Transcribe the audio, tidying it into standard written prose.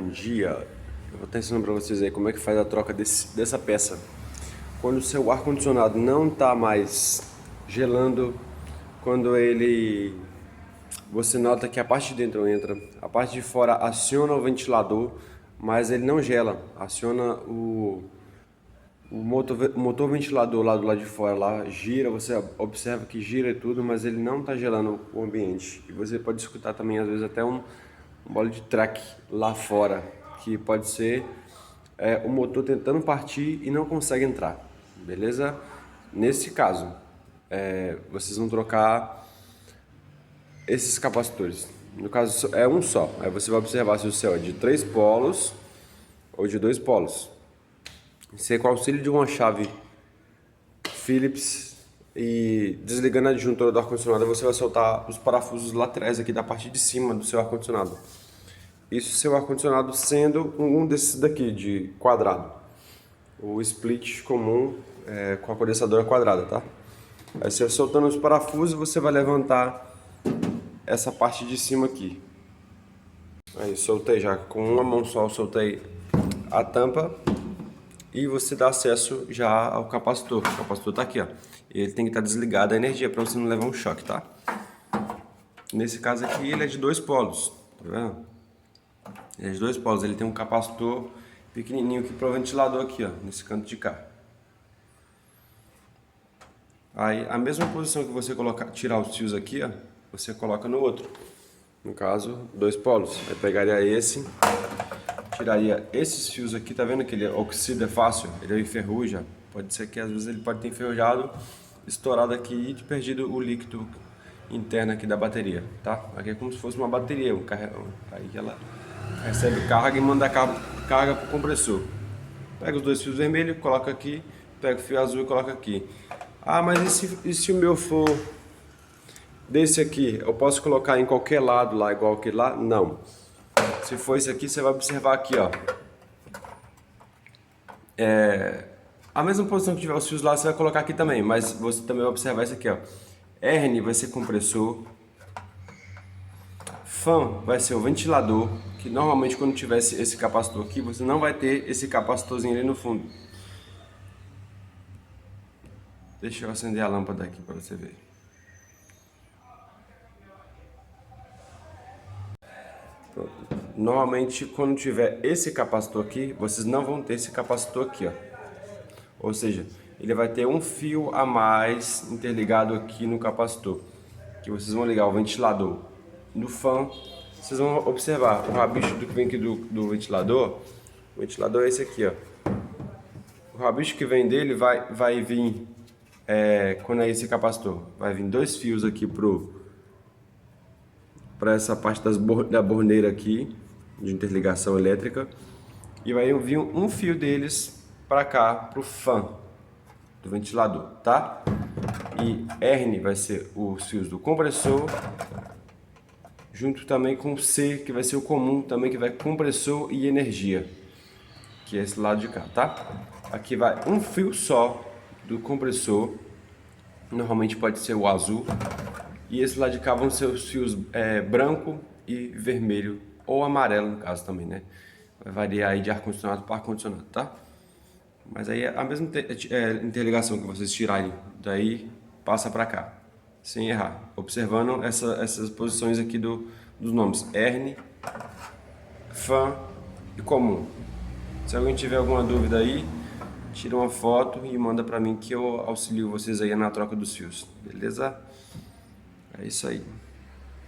Bom dia, eu vou estar ensinando para vocês aí como é que faz a troca dessa peça. Quando o seu ar-condicionado não está mais gelando, quando você nota que a parte de dentro entra, a parte de fora aciona o ventilador, mas ele não gela, aciona o motor ventilador lá do lado de fora, lá gira, você observa que gira e tudo, mas ele não está gelando o ambiente. E você pode escutar também, às vezes, até um bola de track lá fora, que pode ser o motor tentando partir e não consegue entrar, beleza? Nesse caso, vocês vão trocar esses capacitores. No caso, é um só. Aí você vai observar se o céu é de 3 polos ou de 2 polos. Você, com o auxílio de uma chave Phillips e desligando a disjuntora do ar-condicionado, você vai soltar os parafusos laterais aqui da parte de cima do seu ar-condicionado. Isso seu ar-condicionado sendo um desses daqui, de quadrado. O split comum com a condensadora quadrada, tá? Aí você soltando os parafusos, você vai levantar essa parte de cima aqui. Aí soltei já, com uma mão só eu soltei a tampa. E você dá acesso já ao capacitor. O capacitor tá aqui, ó. Ele tem que estar desligado a energia para você não levar um choque, tá? Nesse caso aqui ele é de 2 polos, tá vendo? Ele é de 2 polos, ele tem um capacitor pequenininho aqui para o ventilador aqui, ó, nesse canto de cá. Aí a mesma posição que você tirar os fios aqui, ó, você coloca no outro. No caso, 2 polos. Aí pegaria esse, tiraria esses fios aqui, tá vendo que ele oxida fácil, ele enferruja. Pode ser que às vezes ele pode ter enferrujado, estourado aqui e perdido o líquido interno aqui da bateria, tá? Aqui é como se fosse uma bateria, aí ela recebe carga e manda carga para o compressor. Pega os 2 fios vermelhos, coloca aqui, pega o fio azul e coloca aqui. Ah, mas e se o meu for desse aqui, eu posso colocar em qualquer lado lá, igual aquele lá? Não. Se for esse aqui, você vai observar aqui, ó. A mesma posição que tiver os fios lá, você vai colocar aqui também, mas você também vai observar isso aqui, ó. R vai ser compressor. Fan vai ser o ventilador, que normalmente quando tivesse esse capacitor aqui, você não vai ter esse capacitorzinho ali no fundo. Deixa eu acender a lâmpada aqui para você ver. Pronto. Normalmente quando tiver esse capacitor aqui, vocês não vão ter esse capacitor aqui, ó. Ou seja, ele vai ter um fio a mais interligado aqui no capacitor, que vocês vão ligar o ventilador no fan. Vocês vão observar o rabicho do que vem aqui do ventilador. O ventilador é esse aqui, ó. O rabicho que vem dele vai vir, quando é esse capacitor, vai vir 2 fios aqui para essa parte da borneira aqui, de interligação elétrica. E vai vir um fio deles para cá, para o fan do ventilador, tá? E R vai ser os fios do compressor, junto também com o C, que vai ser o comum, também que vai compressor e energia, que é esse lado de cá, tá? Aqui vai um fio só do compressor, normalmente pode ser o azul, e esse lado de cá vão ser os fios branco e vermelho, ou amarelo no caso também, né? Vai variar aí de ar-condicionado para ar-condicionado, tá? Mas aí a mesma interligação que vocês tirarem daí, passa para cá, sem errar. Observando essas posições aqui dos nomes, Erne, Fan e Comum. Se alguém tiver alguma dúvida aí, tira uma foto e manda para mim que eu auxilio vocês aí na troca dos fios, beleza? É isso aí.